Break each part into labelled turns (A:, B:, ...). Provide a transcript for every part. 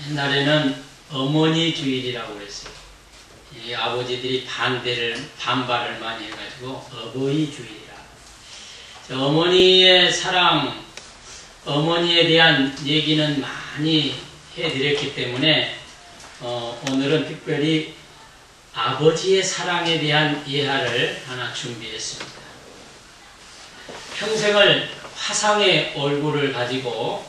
A: 옛날에는 어머니 주일이라고 그랬어요. 이 아버지들이 반발을 많이 해가지고 어버이 주일이라. 어머니의 사랑, 어머니에 대한 얘기는 많이 해드렸기 때문에 오늘은 특별히 아버지의 사랑에 대한 예화를 하나 준비했습니다. 평생을 화상의 얼굴을 가지고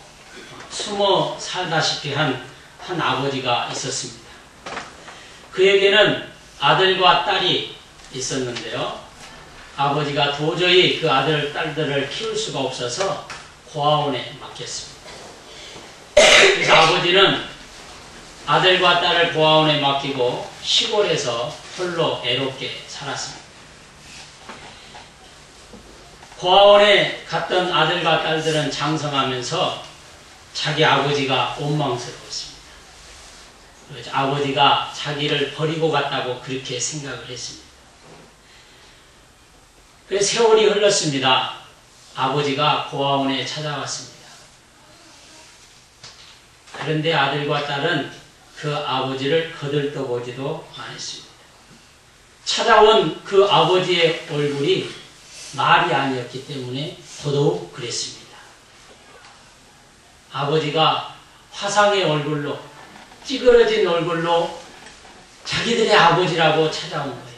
A: 숨어 살다시피 한 아버지가 있었습니다. 그에게는 아들과 딸이 있었는데요. 아버지가 도저히 그 아들, 딸들을 키울 수가 없어서 고아원에 맡겼습니다. 그래서 아버지는 아들과 딸을 고아원에 맡기고 시골에서 홀로 애롭게 살았습니다. 고아원에 갔던 아들과 딸들은 장성하면서 자기 아버지가 원망스러웠습니다. 그래서 아버지가 자기를 버리고 갔다고 그렇게 생각을 했습니다. 그래서 세월이 흘렀습니다. 아버지가 고아원에 찾아왔습니다. 그런데 아들과 딸은 그 아버지를 거들떠보지도 않았습니다. 찾아온 그 아버지의 얼굴이 말이 아니었기 때문에 더더욱 그랬습니다. 아버지가 화상의 얼굴로, 찌그러진 얼굴로 자기들의 아버지라고 찾아온 거예요.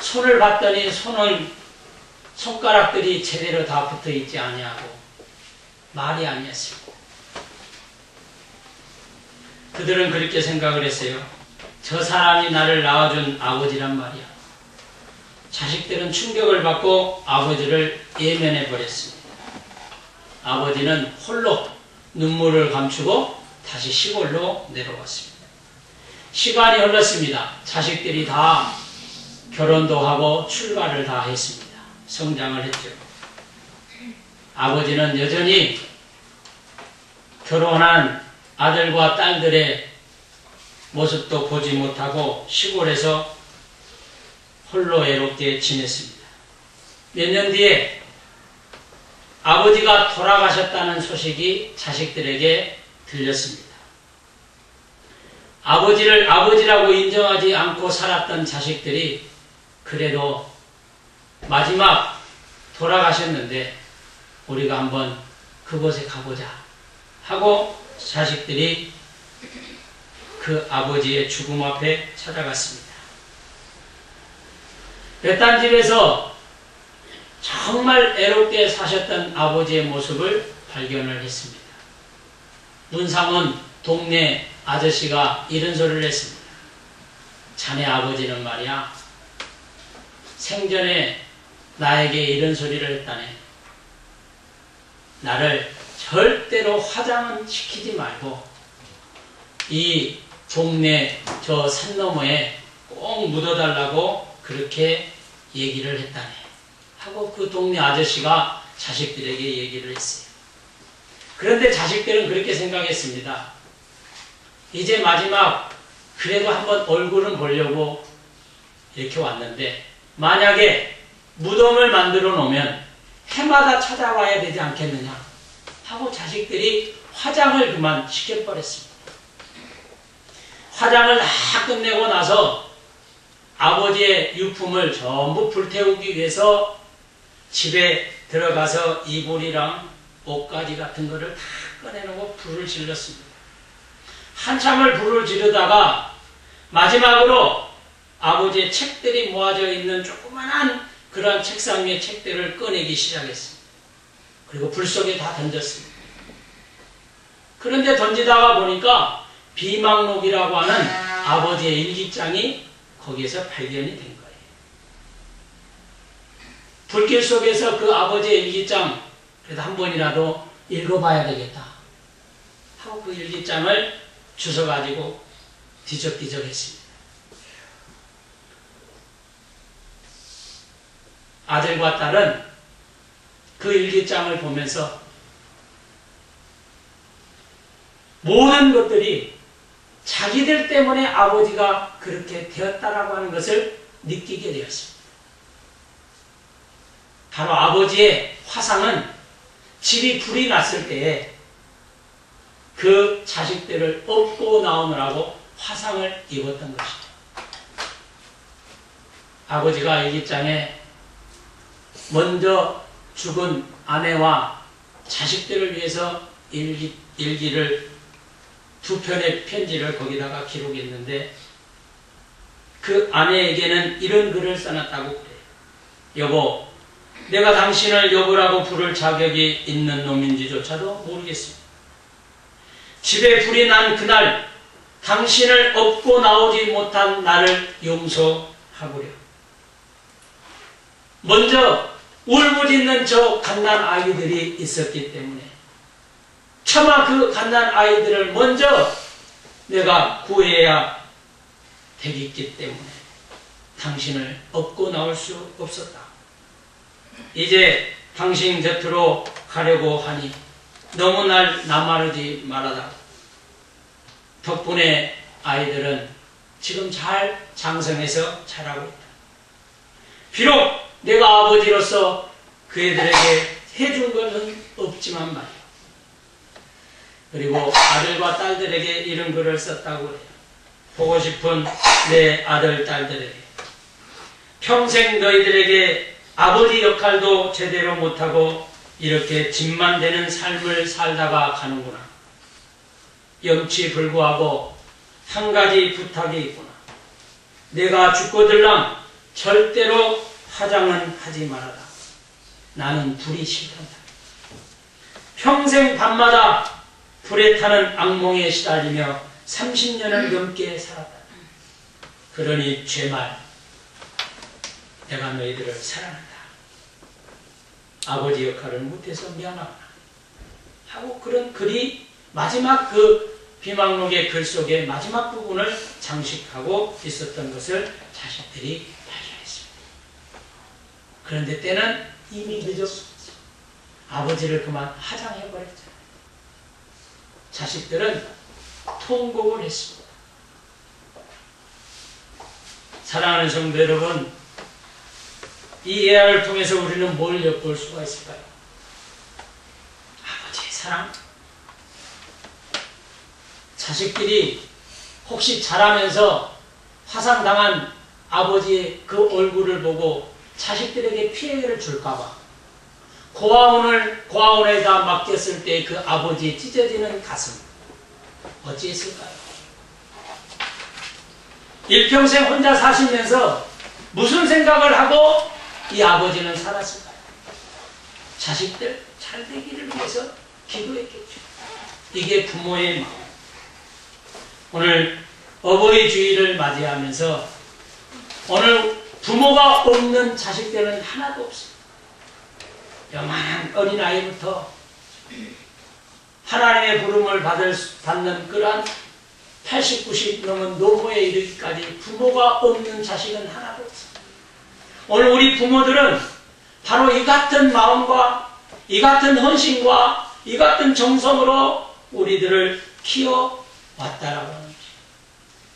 A: 손을 봤더니 손가락들이 제대로 다 붙어 있지 아니하고 말이 아니었습니다. 그들은 그렇게 생각을 했어요. 저 사람이 나를 낳아준 아버지란 말이야. 자식들은 충격을 받고 아버지를 예면해 버렸습니다. 아버지는 홀로 눈물을 감추고 다시 시골로 내려왔습니다. 시간이 흘렀습니다. 자식들이 다 결혼도 하고 출가를 다 했습니다. 성장을 했죠. 아버지는 여전히 결혼한 아들과 딸들의 모습도 보지 못하고 시골에서 홀로 외롭게 지냈습니다. 몇 년 뒤에 아버지가 돌아가셨다는 소식이 자식들에게 들렸습니다. 아버지를 아버지라고 인정하지 않고 살았던 자식들이 그래도 마지막 돌아가셨는데 우리가 한번 그곳에 가보자 하고 자식들이 그 아버지의 죽음 앞에 찾아갔습니다. 외딴집에서 정말 애롭게 사셨던 아버지의 모습을 발견을 했습니다. 문상은 동네 아저씨가 이런 소리를 했습니다. 자네 아버지는 말이야, 생전에 나에게 이런 소리를 했다네. 나를 절대로 화장은 시키지 말고 이 동네 저 산 너머에 꼭 묻어달라고 그렇게 얘기를 했다네 하고 그 동네 아저씨가 자식들에게 얘기를 했어요. 그런데 자식들은 그렇게 생각했습니다. 이제 마지막 그래도 한번 얼굴은 보려고 이렇게 왔는데 만약에 무덤을 만들어 놓으면 해마다 찾아와야 되지 않겠느냐 하고 자식들이 화장을 그만 시켜버렸습니다. 화장을 다 끝내고 나서 아버지의 유품을 전부 불태우기 위해서 집에 들어가서 이불이랑 옷가지 같은 거를 다 꺼내놓고 불을 질렀습니다. 한참을 불을 지르다가 마지막으로 아버지의 책들이 모아져 있는 조그만한 그런 책상 위의 책들을 꺼내기 시작했습니다. 그리고 불 속에 다 던졌습니다. 그런데 던지다가 보니까 비망록이라고 하는 아버지의 일기장이 거기에서 발견이 된 거예요. 불길 속에서 그 아버지의 일기장 그래도 한 번이라도 읽어봐야 되겠다 하고 그 일기장을 주워가지고 뒤적뒤적 했습니다. 아들과 딸은 그 일기장을 보면서 모든 것들이 자기들 때문에 아버지가 그렇게 되었다라고 하는 것을 느끼게 되었습니다. 바로 아버지의 화상은 집이 불이 났을 때에 그 자식들을 업고 나오느라고 화상을 입었던 것이죠. 아버지가 일기장에 먼저 죽은 아내와 자식들을 위해서 일기를 두 편의 편지를 거기다가 기록했는데 그 아내에게는 이런 글을 써놨다고 그래요. 여보, 내가 당신을 여보라고 부를 자격이 있는 놈인지조차도 모르겠습니다. 집에 불이 난 그날 당신을 업고 나오지 못한 나를 용서하구려. 먼저 울부짖는 저 갓난 아이들이 있었기 때문에 차마 그 갓난 아이들을 먼저 내가 구해야 되겠기 때문에 당신을 업고 나올 수 없었다. 이제 당신 곁으로 가려고 하니 너무 날 남아르지 말아라. 덕분에 아이들은 지금 잘 장성해서 자라고 있다. 비록 내가 아버지로서 그 애들에게 해준 것은 없지만 말이야. 그리고 아들과 딸들에게 이런 글을 썼다고 해요. 보고 싶은 내 아들, 딸들에게 평생 너희들에게 아버지 역할도 제대로 못하고 이렇게 짐만 되는 삶을 살다가 가는구나. 염치불구하고 한 가지 부탁이 있구나. 내가 죽고들랑 절대로 화장은 하지 말아라. 나는 불이 싫단다. 평생 밤마다 불에 타는 악몽에 시달리며 30년을 넘게 살았다. 그러니 죄말 내가 너희들을 사랑한다. 아버지 역할을 못해서 미안하구나 하고 그런 글이 마지막 그 비망록의 글 속에 마지막 부분을 장식하고 있었던 것을 자식들이 발견했습니다. 그런데 때는 이미 늦었습니다. 아버지를 그만 화장해버렸잖아요. 자식들은 통곡을 했습니다. 사랑하는 성도 여러분, 이 예화를 통해서 우리는 뭘 엿볼 수가 있을까요? 아버지의 사랑. 자식들이 혹시 자라면서 화상당한 아버지의 그 얼굴을 보고 자식들에게 피해를 줄까봐 고아원에다 맡겼을 때 그 아버지의 찢어지는 가슴 어찌했을까요? 일평생 혼자 사시면서 무슨 생각을 하고 이 아버지는 살았을까요? 자식들 잘 되기를 위해서 기도했겠죠. 이게 부모의 마음. 오늘 어버이 주일을 맞이하면서 오늘 부모가 없는 자식들은 하나도 없습니다. 영한 어린아이부터 하나님의 부름을 받는 그러한 80, 90 넘은 노모에 이르기까지 부모가 없는 자식은 하나도 없습니다. 오늘 우리 부모들은 바로 이 같은 마음과 이 같은 헌신과 이 같은 정성으로 우리들을 키워왔다라고 하는 것입니다.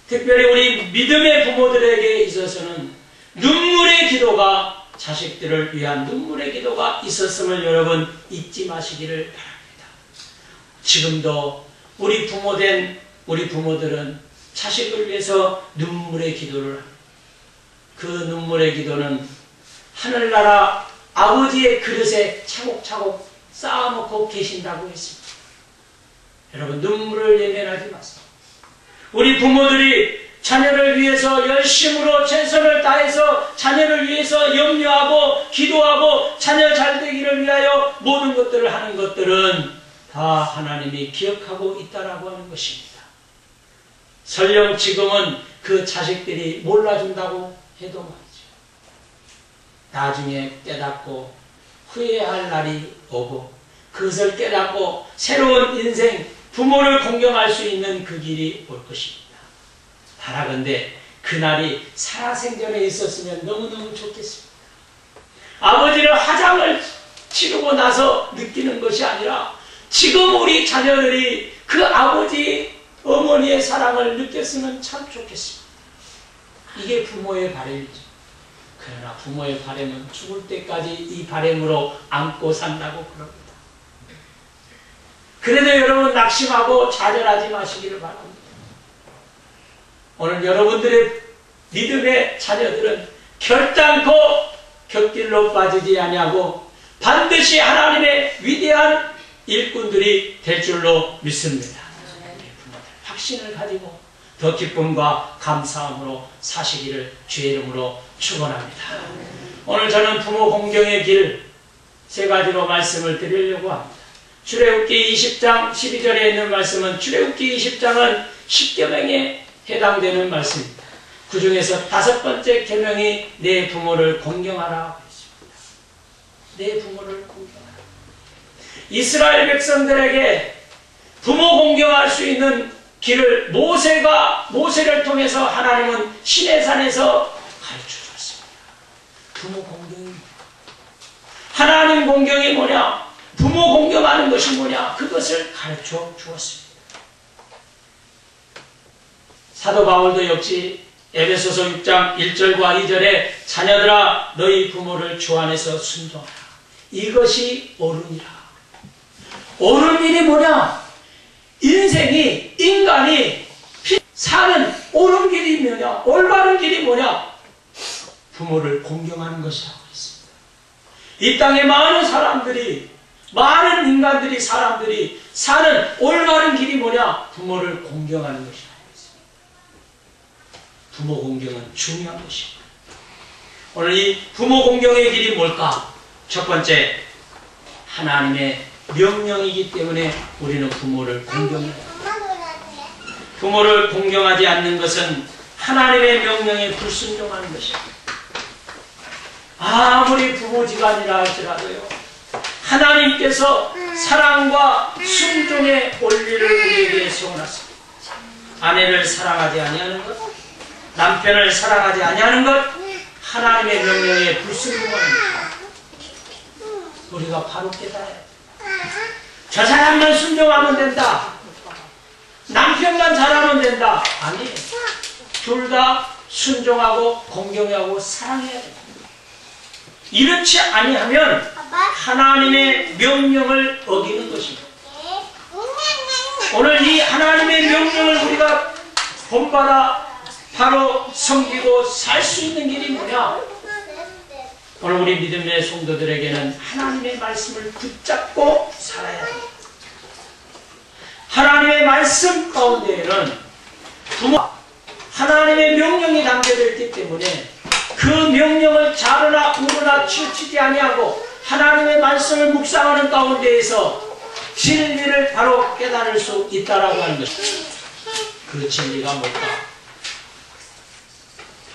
A: 특별히 우리 믿음의 부모들에게 있어서는 눈물의 기도가 자식들을 위한 눈물의 기도가 있었음을 여러분 잊지 마시기를 바랍니다. 지금도 우리 부모들은 자식을 위해서 눈물의 기도를 합니다. 그 눈물의 기도는 하늘나라 아버지의 그릇에 차곡차곡 쌓아놓고 계신다고 했습니다. 여러분 눈물을 예면하지 마세요. 우리 부모들이 자녀를 위해서 열심으로 최선을 다해서 자녀를 위해서 염려하고 기도하고 자녀 잘되기를 위하여 모든 것들을 하는 것들은 다 하나님이 기억하고 있다라고 하는 것입니다. 설령 지금은 그 자식들이 몰라준다고 해도 말이죠. 나중에 깨닫고 후회할 날이 오고 그것을 깨닫고 새로운 인생, 부모를 공경할 수 있는 그 길이 올 것입니다. 바라건대 그날이 살아생전에 있었으면 너무너무 좋겠습니다. 아버지를 화장을 치르고 나서 느끼는 것이 아니라 지금 우리 자녀들이 그 아버지, 어머니의 사랑을 느꼈으면 참 좋겠습니다. 이게 부모의 바람이죠. 그러나 부모의 바람은 죽을 때까지 이 바람으로 안고 산다고 그럽니다. 그래도 여러분 낙심하고 좌절하지 마시기를 바랍니다. 오늘 여러분들의 믿음의 자녀들은 결단코 곁길로 빠지지 아니하고 반드시 하나님의 위대한 일꾼들이 될 줄로 믿습니다. 확신을 가지고 더 기쁨과 감사함으로 사시기를 주의 이름으로 축원합니다. 오늘 저는 부모 공경의 길 세 가지로 말씀을 드리려고 합니다. 출애굽기 20장 12절에 있는 말씀은 출애굽기 20장은 10계명에 해당되는 말씀입니다. 그 중에서 5번째 계명이 내 부모를 공경하라 했습니다. 내 부모를 공경하라. 이스라엘 백성들에게 부모 공경할 수 있는 길을 모세를 통해서 하나님은 시내산에서 가르쳐 줬습니다. 부모 공경이 하나님 공경이 뭐냐? 부모 공경하는 것이 뭐냐? 그것을 가르쳐 주었습니다. 사도 바울도 역시 에베소서 6장 1절과 2절에 자녀들아 너희 부모를 주 안에서 순종하라. 이것이 옳으니라. 옳은 일이 뭐냐? 인간이 사는 옳은 길이 뭐냐? 올바른 길이 뭐냐? 부모를 공경하는 것이라고 했습니다. 이 땅에 많은 인간들이 사람들이 사는 올바른 길이 뭐냐? 부모를 공경하는 것이라고 했습니다. 부모 공경은 중요한 것입니다. 오늘 이 부모 공경의 길이 뭘까? 첫 번째, 하나님의 명령이기 때문에 우리는 부모를 공경해야 합니다. 부모를 공경하지 않는 것은 하나님의 명령에 불순종하는 것입니다. 아무리 부모지간이라 할지라도요, 하나님께서 사랑과 순종의 원리를 우리에게 세워놨습니다. 아내를 사랑하지 아니하는 것, 남편을 사랑하지 아니하는 것, 하나님의 명령에 불순종하는 것. 우리가 바로 깨달아야 돼요. 저 사람만 순종하면 된다. 남편만 잘하면 된다. 아니, 둘 다 순종하고 공경하고 사랑해야 됩니다. 이렇지 아니하면 하나님의 명령을 어기는 것입니다. 오늘 이 하나님의 명령을 우리가 본받아 바로 섬기고 살 수 있는 길이 뭐냐? 오늘 우리 믿음의 성도들에게는 하나님의 말씀을 붙잡고 살아야 합니다. 하나님의 말씀 가운데에는 하나님의 명령이 담겨져 있기 때문에 그 명령을 자르나 우르나 치우치지 아니하고 하나님의 말씀을 묵상하는 가운데에서 진리를 바로 깨달을 수 있다라고 하는 것입니다. 그 진리가 뭘까?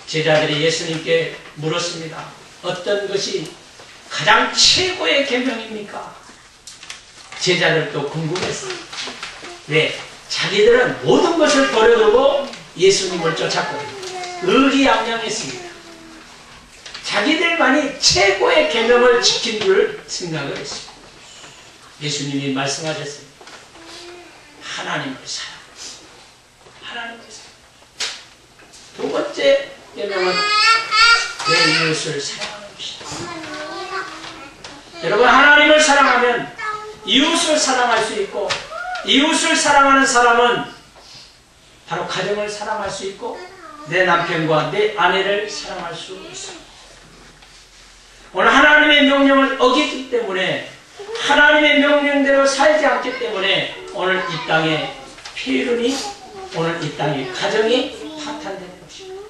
A: 제자들이 예수님께 물었습니다. 어떤 것이 가장 최고의 계명입니까? 제자들도 궁금했어요. 왜? 자기들은 모든 것을 버려두고 예수님을 쫓았거든요. 의기양양했습니다. 자기들만이 최고의 계명을 지킨 줄 생각을 했습니다. 예수님이 말씀하셨습니다. 하나님을 사랑하라. 하나님을 사랑하라. 두 번째 계명은 내 이웃을 사랑하는 것이다. 여러분, 하나님을 사랑하면 이웃을 사랑할 수 있고, 이웃을 사랑하는 사람은 바로 가정을 사랑할 수 있고 내 남편과 내 아내를 사랑할 수 있습니다. 오늘 하나님의 명령을 어기기 때문에, 하나님의 명령대로 살지 않기 때문에 오늘 이 땅에 폐륜이, 오늘 이 땅에 가정이 파탄되는 것입니다.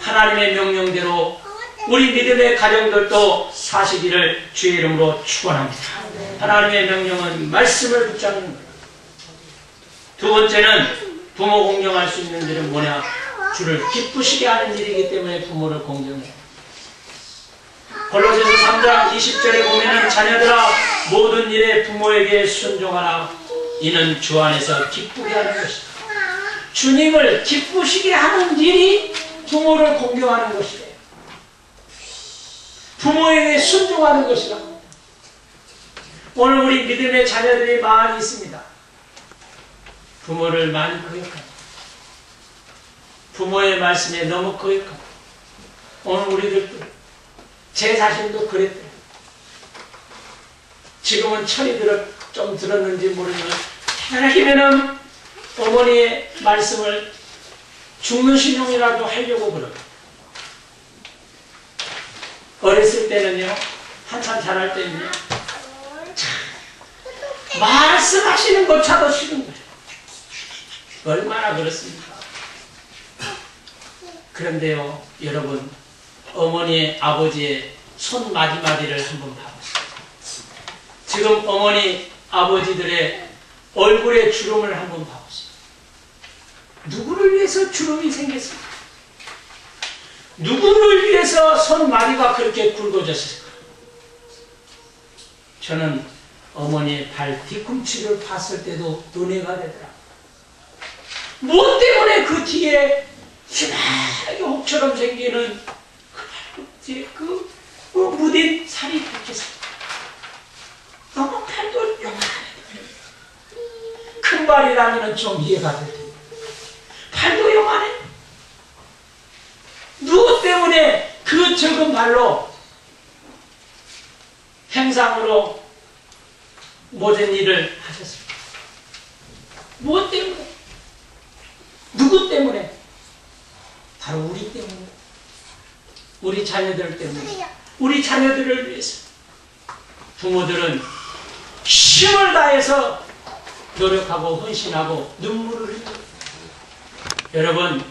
A: 하나님의 명령대로 우리 믿음의 가정들도 사시기를 주의 이름으로 축원합니다. 하나님의 명령은 말씀을 붙잡는 거예요. 두 번째는 부모 공경할 수 있는 일은 뭐냐? 주를 기쁘시게 하는 일이기 때문에 부모를 공경해요. 골로새서 3장 20절에 보면은 자녀들아 모든 일에 부모에게 순종하라. 이는 주 안에서 기쁘게 하는 것이다. 주님을 기쁘시게 하는 일이 부모를 공경하는 것이래요. 부모에게 순종하는 것이라. 오늘 우리 믿음의 자녀들이 많이 있습니다. 부모를 많이 거역합니다. 부모의 말씀에 너무 거역합니다. 오늘 우리들도, 제 자신도 그랬대요. 지금은 철이 들었고 좀 들었는지 모르지만 되도록이면은 어머니의 말씀을 죽는 신용이라도 하려고 그러고 어렸을 때는요 한참 자랄 때는요 말씀하시는 것차도 싫은 거예요. 얼마나 그렇습니까? 그런데요 여러분 어머니의 아버지의 손 마디마디를 한번 봐보세요. 지금 어머니 아버지들의 얼굴에 주름을 한번 봐보세요. 누구를 위해서 주름이 생겼을까? 누구를 위해서 손마디가 그렇게 굵어졌을까? 저는 어머니의 발 뒤꿈치를 봤을 때도 은혜가 되더라고요. 무엇 때문에 그 뒤에 희망하게 혹처럼 생기는 그 발꿈치에 그 무딘 살이 이렇게 너무 팔도 요만해. 큰 발이라면 좀 이해가 될 텐데 팔도 요만해. 누구 때문에 그 적은 발로 행상으로 모든 일을 하셨습니까? 무엇 때문에? 누구 때문에? 바로 우리 때문에. 우리 자녀들 때문에. 우리 자녀들을 위해서. 부모들은 힘을 다해서 노력하고 헌신하고 눈물을 흘려요. 여러분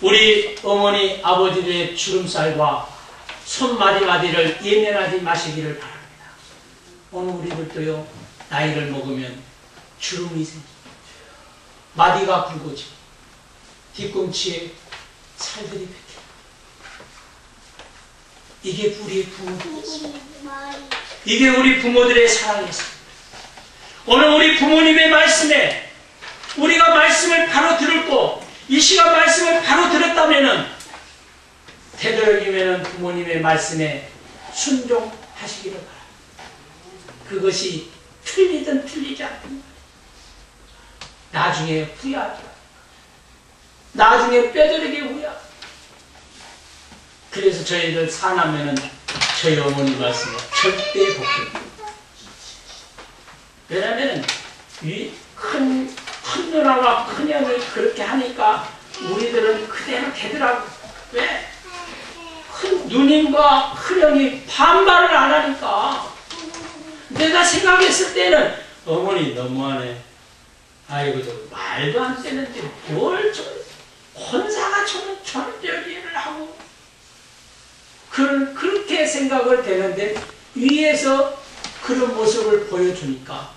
A: 우리 어머니 아버지의 주름살과 손마디마디를 예면하지 마시기를 바랍니다. 오늘 우리들도요 나이를 먹으면 주름이 생깁니다. 마디가 굵어지고 뒤꿈치에 살들이 뱉겨요. 이게 우리 부모들이었습니다. 이게 우리 부모들의 사랑이었습니다. 오늘 우리 부모님의 말씀에 우리가 말씀을 바로 들었고 이 시간 말씀을 바로 들었다면은 되도록이면은 부모님의 말씀에 순종하시기를 바랍니다. 그것이 틀리든 틀리지 않든 나중에 후회하지 마. 나중에 뼈저리게 후회하지. 그래서 저희들 사남매는 저희 어머니 말씀에 절대 복종합니다. 왜냐하면 큰 누나가 큰 형이 그렇게 하니까 우리들은 그대로 되더라고. 왜? 큰 누님과 큰 형이 반발을 안 하니까 내가 생각했을 때는 어머니 너무하네. 아이고 저 말도 안 되는데 뭘 저 혼사가 저를 하고 그렇게 생각을 되는데 위에서 그런 모습을 보여주니까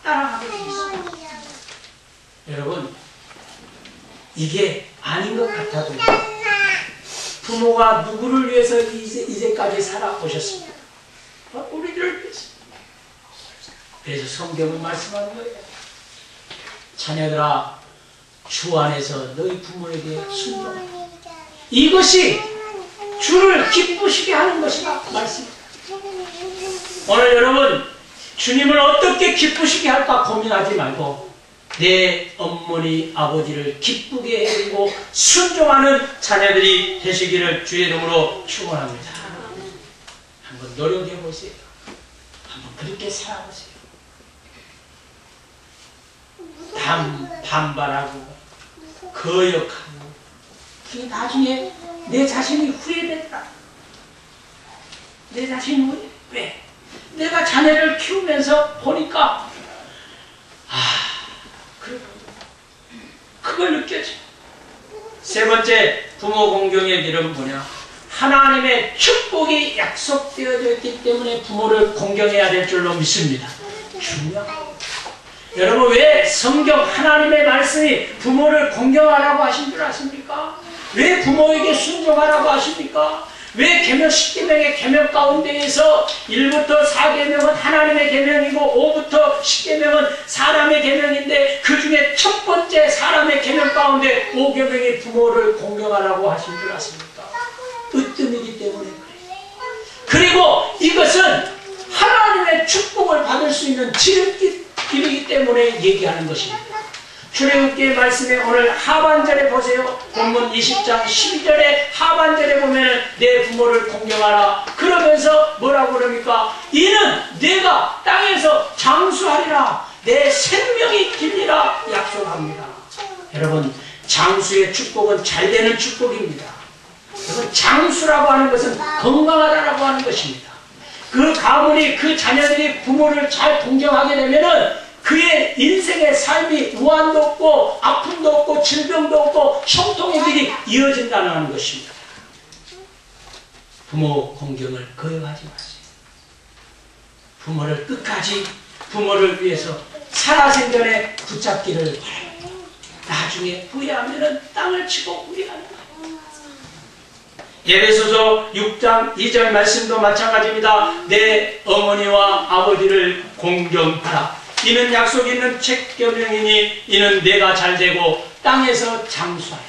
A: 따라가게 되겠어요. 여러분 이게 아닌 것 같아도 부모가 누구를 위해서 이제까지 살아오셨습니까? 우리들을 위해서. 그래서 성경은 말씀하는 거예요. 자녀들아 주 안에서 너희 부모에게 순종하라. 이것이 주를 기쁘시게 하는 것이다. 말씀입니다. 오늘 여러분 주님을 어떻게 기쁘시게 할까 고민하지 말고 내 어머니 아버지를 기쁘게 해주고 순종하는 자녀들이 되시기를 주의 이름으로 축원합니다. 한번 노력해 보세요. 한번 그렇게 살아보세요. 반발하고 거역하고 그게 나중에 내 자신이 후회된다. 내 자신이 왜? 내가 자녀를 키우면서 보니까 그걸 느껴져. 세 번째 부모 공경의 길은 뭐냐? 하나님의 축복이 약속되어져 있기 때문에 부모를 공경해야 될 줄로 믿습니다. 중요합니다. 여러분 왜 성경 하나님의 말씀이 부모를 공경하라고 하신 줄 아십니까? 왜 부모에게 순종하라고 하십니까? 왜 계명 10계명의 계명 가운데에서 1부터 4계명은 하나님의 계명이고 5부터 10계명은 사람의 계명인데 그 중에 첫 번째 사람의 계명 가운데 5계명이 부모를 공경하라고 하신 줄 아십니까? 으뜸이기 때문에 그래요. 그리고 이것은 하나님의 축복을 받을 수 있는 지름길이기 때문에 얘기하는 것입니다. 출애굽기 말씀에 오늘 하반절에 보세요. 본문 20장 12절에 하반절에 보면 내 부모를 공경하라. 그 그러면서 뭐라고 그럽니까? 이는 내가 땅에서 장수하리라. 내 생명이 길리라 약속합니다. 여러분, 장수의 축복은 잘되는 축복입니다. 여러분, 장수라고 하는 것은 건강하다라고 하는 것입니다. 그 가문이, 그 자녀들이 부모를 잘 동정하게 되면은 그의 인생의 삶이 우환도 없고 아픔도 없고 질병도 없고 형통의 길이 이어진다는 것입니다. 부모 공경을 거역하지 마세요. 부모를 끝까지 부모를 위해서 살아생전에 붙잡기를 바랍니다. 나중에 후회하면 땅을 치고 후회하는 거예요. 에베소서 6장 2절 말씀도 마찬가지입니다. 내 어머니와 아버지를 공경하라. 이는 약속 있는 책경명이니 이는 내가 잘되고 땅에서 장수하리라.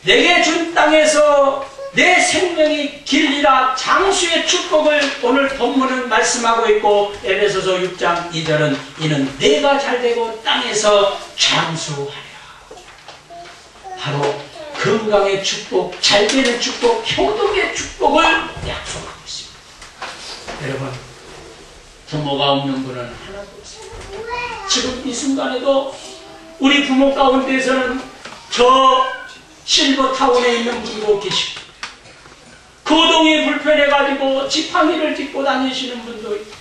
A: 내게 준 땅에서 내 생명이 길리라. 장수의 축복을 오늘 본문은 말씀하고 있고, 에베소서 6장 2절은 이는 내가 잘되고 땅에서 장수하리라. 바로 건강의 축복, 잘되는 축복, 효동의 축복을 약속하고 있습니다. 여러분, 부모가 없는 분은 하나도 없습니다. 지금 이 순간에도 우리 부모 가운데서는 저 실버타운에 있는 분도 계시고, 거동이 불편해가지고 지팡이를 짚고 다니시는 분도 있고,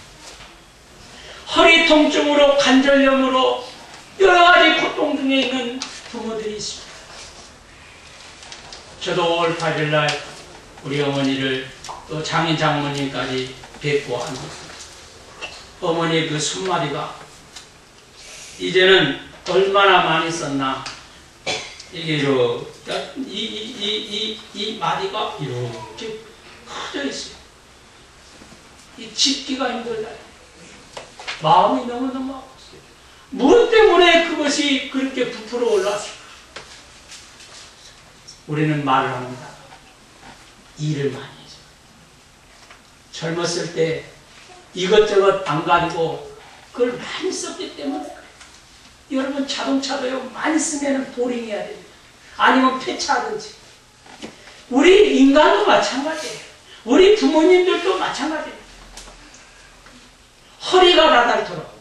A: 허리 통증으로 관절염으로 여러 가지 고통 중에 있는 부모들이 있습니다. 저도 5월 8일 날 우리 어머니를 또 장인 장모님까지 뵙고 합니다. 어머니의 그 손마디가 이제는 얼마나 많이 썼나, 이게 이 마디가 이렇게 커져 있어요. 이 짚기가 힘들다. 마음이 너무너무 아팠어요. 무엇 때문에 그것이 그렇게 부풀어 올랐을까? 우리는 말을 합니다. 일을 많이 해서. 젊었을 때 이것저것 안 가지고 그걸 많이 썼기 때문에 그래요. 여러분, 자동차도요, 많이 쓰면 보링해야 됩니다. 아니면 폐차하든지. 우리 인간도 마찬가지예요. 우리 부모님들도 마찬가지예요. 허리가 나닳도록,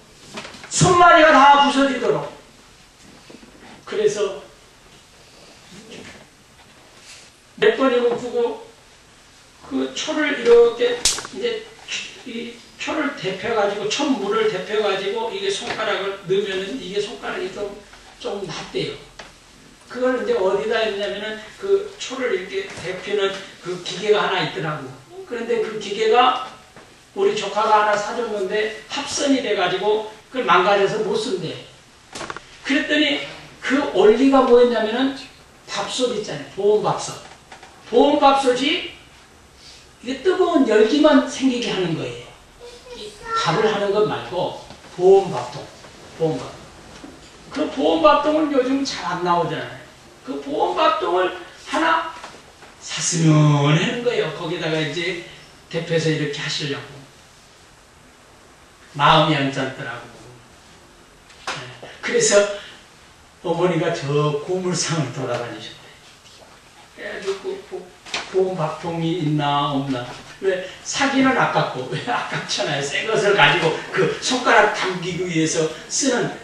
A: 손마디가 다 부서지도록. 그래서 몇 번이고 부고 그 초를 이렇게 이제 이 초를 데펴가지고, 천물을 데펴가지고 이게 손가락을 넣으면은 이게 손가락이 좀 낫대요. 그걸 이제 어디다 했냐면은 그 초를 이렇게 데피는 그 기계가 하나 있더라고. 그런데 그 기계가 우리 조카가 하나 사줬는데 합선이 돼가지고 그걸 망가져서 못 쓴대. 그랬더니 그 원리가 뭐였냐면은 밥솥 있잖아요. 보온밥솥. 보온밥솥이 이게 뜨거운 열기만 생기게 하는 거예요. 밥을 하는 것 말고 보온밥통. 보온밥통. 그 보온밥통은 요즘 잘 안 나오잖아요. 그 보온밥통을 하나 샀으면 하는 거예요. 거기다가 이제 대표해서 이렇게 하시려고. 마음이 안 짰더라고. 그래서 어머니가 저 고물상을 돌아다니셨대. 그래가지고 보온밥통이 있나 없나. 왜 사기는 아깝고, 왜 아깝잖아요. 새 것을 가지고 그 손가락 담기기 위해서 쓰는,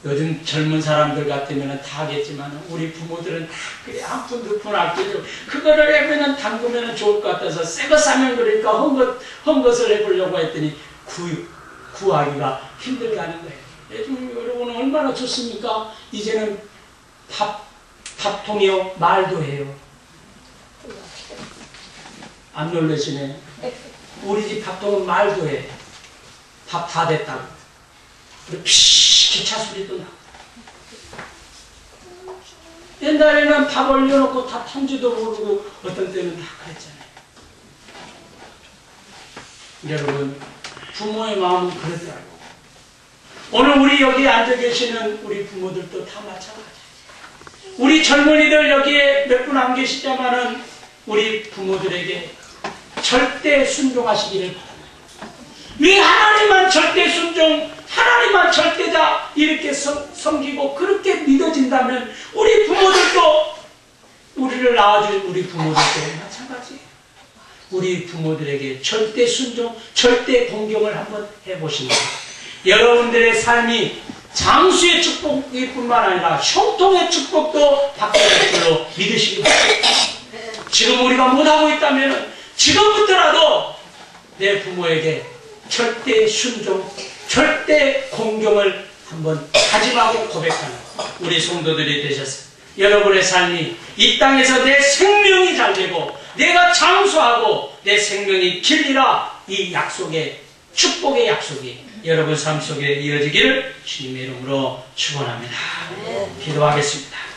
A: 요즘 젊은 사람들 같으면 다 하겠지만 우리 부모들은 그래 한 푼 두 푼 아끼죠. 그거를 해면은 담그면 좋을 것 같아서 새 것 사면 그러니까 헌 것을 해보려고 했더니 구하기가 힘들다는 거예요. 요즘 여러분 얼마나 좋습니까? 이제는 밥통이요 말도 해요. 안 놀라시네. 우리 집 밥통은 말도 해. 밥 다 됐다고. 그리고 기차 소리도 나고. 옛날에는 밥 올려놓고 다 턴지도 모르고 어떤 때는 다 그랬잖아요. 여러분, 부모의 마음은 그러더라고요. 오늘 우리 여기 앉아 계시는 우리 부모들도 다 마찬가지예요. 우리 젊은이들 여기에 몇 분 안 계시지만은 우리 부모들에게 절대 순종하시기를 바랍니다. 왜 하나님만 절대 순종, 하나님만 절대자 이렇게 섬기고 그렇게 믿어진다면 우리 부모들도, 우리를 낳아준 우리 부모들도 마찬가지예요. 우리 부모들에게 절대 순종, 절대 공경을 한번 해보십니다. 여러분들의 삶이 장수의 축복일 뿐만 아니라 형통의 축복도 받게 될 줄로 믿으시기 바랍니다. 지금 우리가 못하고 있다면 지금부터라도 내 부모에게 절대 순종, 절대 공경을 한번 다짐하고 고백하는 우리 성도들이 되셨습니다. 여러분의 삶이 이 땅에서 내 생명이 잘 되고 내가 장수하고 내 생명이 길리라, 이 약속의 축복의 약속이 여러분 삶 속에 이어지기를 주님의 이름으로 축원합니다. 기도하겠습니다.